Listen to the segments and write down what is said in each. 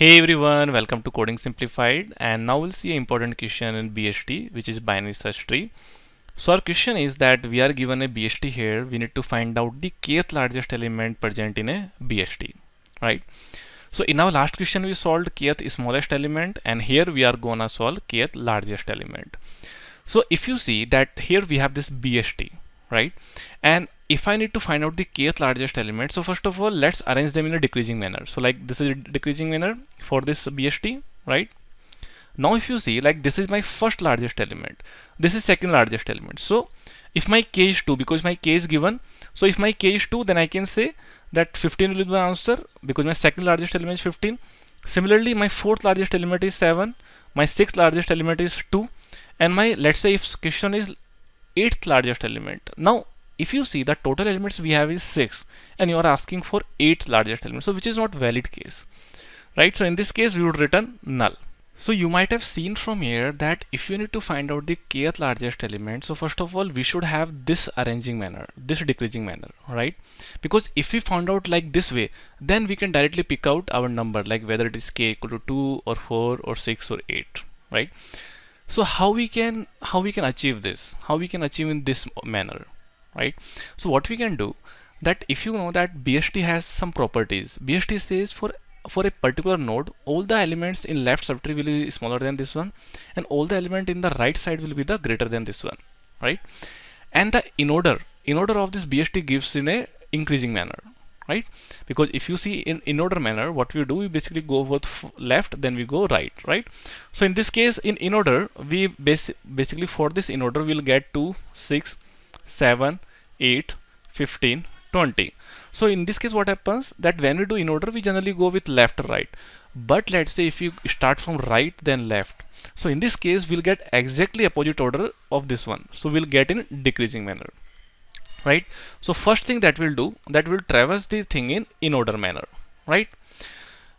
Hey everyone, welcome to Coding Simplified, and now we'll see an important question in BST, which is binary search tree. So our question is that we are given a BST here. We need to find out the kth largest element present in a BST, right? So in our last question we solved kth smallest element, and here we are gonna solve kth largest element. So if you see that here we have this BST, right? And if I need to find out the kth largest element, so first of all, let's arrange them in a decreasing manner. So like this is a decreasing manner for this BST, right? Now if you see, like this is my first largest element, this is second largest element. So if my k is 2, because my k is given, so if my k is 2, then I can say that 15 will be my answer because my second largest element is 15. Similarly, my fourth largest element is 7, my sixth largest element is 2, and my, let's say if question is eighth largest element. Now if you see the total elements we have is 6 and you are asking for eighth largest element, so which is not valid case, right? So in this case we would return null. So you might have seen from here that if you need to find out the kth largest element, so first of all we should have this arranging manner, this decreasing manner, right? Because if we found out like this way, then we can directly pick out our number, like whether it is k equal to 2 or 4 or 6 or 8, right? So how we can achieve this? How we can achieve in this manner, right? So what we can do, that if you know that BST has some properties, BST says for a particular node, all the elements in left subtree will be smaller than this one, and all the element in the right side will be the greater than this one, right? And the in order of this BST gives in a increasing manner, right? Because if you see in order manner, what we do, we basically go with left, then we go right, right? So in this case, in order, we basically for this in order we'll get 2, 6, 7, 8, 15, 20. So in this case what happens, that when we do in order, we generally go with left or right. But let's say if you start from right then left, so in this case we'll get exactly opposite order of this one, so we'll get in decreasing manner, right? So first thing that we'll do, that we'll traverse the thing in order manner, right?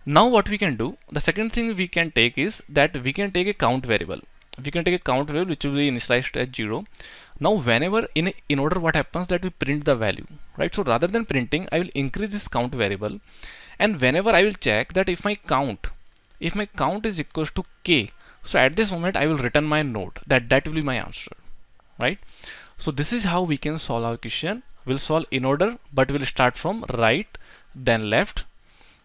Now what we can do, the second thing we can take is that we can take a count variable. We can take a count variable which will be initialized at 0. Now whenever in order, what happens, that we print the value, right? So rather than printing, I will increase this count variable, and whenever I will check that if my count is equals to k, so at this moment I will return my node, that will be my answer, right? So this is how we can solve our question. We'll solve in order, but we'll start from right then left.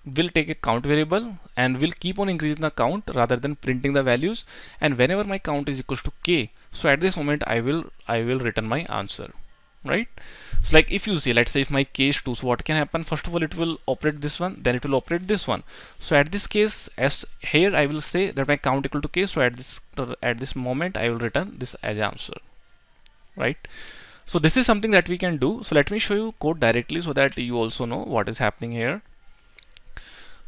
We'll take a count variable and we'll keep on increasing the count rather than printing the values, and whenever my count is equals to k, so at this moment I will return my answer, right? So like if you see, let's say if my k is 2, so what can happen, first of all it will operate this one, then it will operate this one. So at this case, as here I will say that my count equal to k, so at this moment I will return this as answer, right? So this is something that we can do. So let me show you code directly so that you also know what is happening here.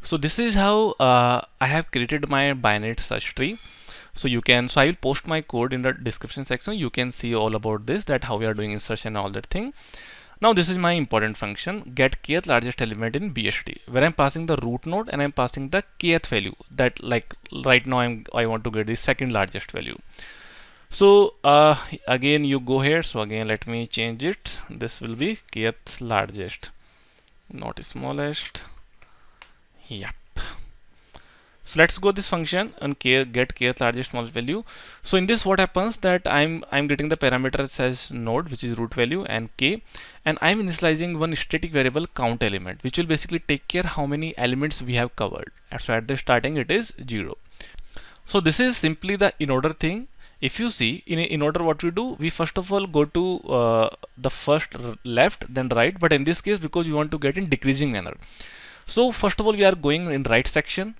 So this is how I have created my binary search tree. So I will post my code in the description section. You can see all about this, that how we are doing insertion and all that thing. Now this is my important function, get kth largest element in BST, where I'm passing the root node and I'm passing the kth value, that like right now I want to get the second largest value. So again you go here, so again let me change it. This will be kth largest, not smallest. Yep. So let's go this function and get kth largest smallest value. So in this what happens, that I'm getting the parameters as node, which is root value, and k, and I'm initializing one static variable count element, which will basically take care how many elements we have covered. So at the starting it is 0. So this is simply the in order thing. If you see in order, what we do, we first of all go to the first left then right, but in this case because we want to get in decreasing manner, so first of all we are going in right section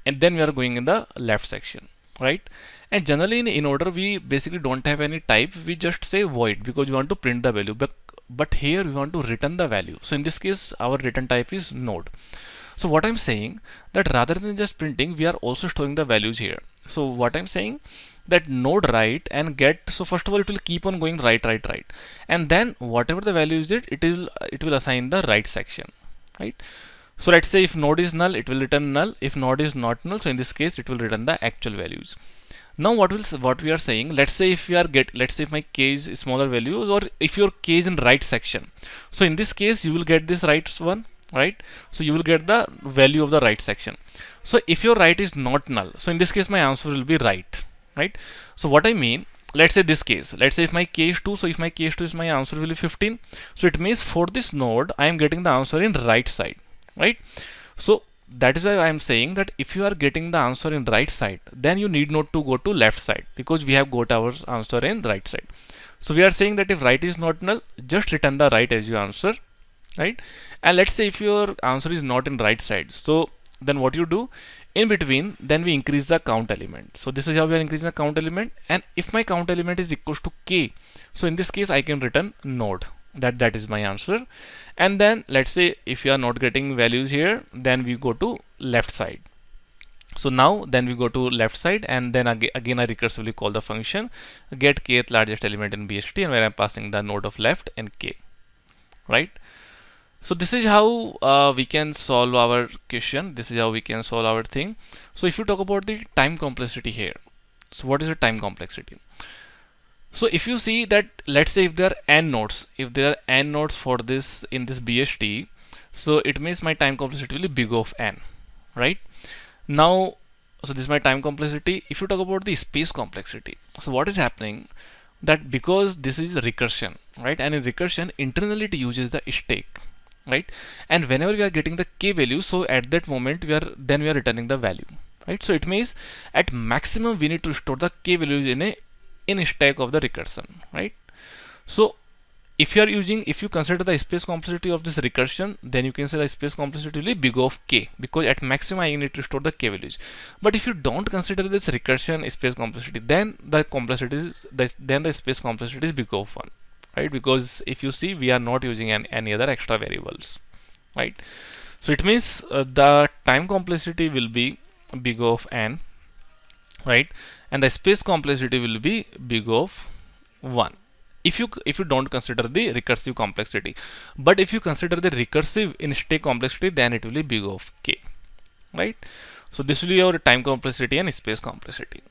and then we are going in the left section, right? And generally in order we basically don't have any type, we just say void because we want to print the value, but here we want to return the value. So in this case our return type is node. So what I'm saying, that rather than just printing, we are also storing the values here. So what I'm saying, that node right and get, so first of all it will keep on going right, and then whatever the value is it will assign the right section, right? So let's say if node is null, it will return null. If node is not null, so in this case it will return the actual values. Now what we are saying, let's say if my k is smaller values, or if your k is in right section, so in this case you will get this right one, right? So you will get the value of the right section. So if your right is not null, so in this case my answer will be right? So what I mean, let's say this case, let's say if my k is 2, so if my k is 2 is my answer will be 15. So it means for this node I am getting the answer in right side, right? So that is why I am saying that if you are getting the answer in right side, then you need not to go to left side, because we have got our answer in right side. So we are saying that if right is not null, just return the right as your answer, right? And let's say if your answer is not in right side, so then what you do in between, then we increase the count element. So this is how we are increasing the count element. And if my count element is equals to k, so in this case I can return node. That is my answer. And then let's say if you are not getting values here, then we go to left side. So now then we go to left side, and then again I recursively call the function get kth largest element in BST, and where I'm passing the node of left and k, right? So this is how we can solve our question. This is how we can solve our thing. So if you talk about the time complexity here, so what is the time complexity? So if you see that, let's say if there are n nodes, for this in this BST, so it means my time complexity will be big of n, right? Now, so this is my time complexity. If you talk about the space complexity, so what is happening, that because this is recursion, right? And in recursion internally it uses the stack, right? And whenever we are getting the k value, so at that moment we are returning the value, right? So it means at maximum we need to store the k values in a stack of the recursion, right? So if you consider the space complexity of this recursion, then you can say the space complexity will be big of k, because at maximum I need to store the k values. But if you don't consider this recursion space complexity, then the space complexity is big of 1, right? Because if you see, we are not using any other extra variables, right? So it means the time complexity will be big of n, right? And the space complexity will be big of 1 if you don't consider the recursive complexity. But if you consider the recursive in stack complexity, then it will be big of k, right? So this will be your time complexity and space complexity.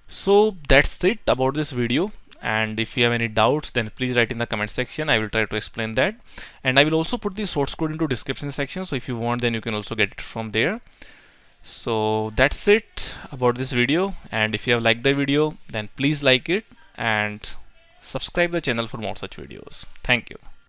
So that's it about this video. And if you have any doubts, then please write in the comment section. I will try to explain that, and I will also put the source code into description section, so if you want, then you can also get it from there. So that's it about this video, and if you have liked the video, then please like it and subscribe the channel for more such videos. Thank you.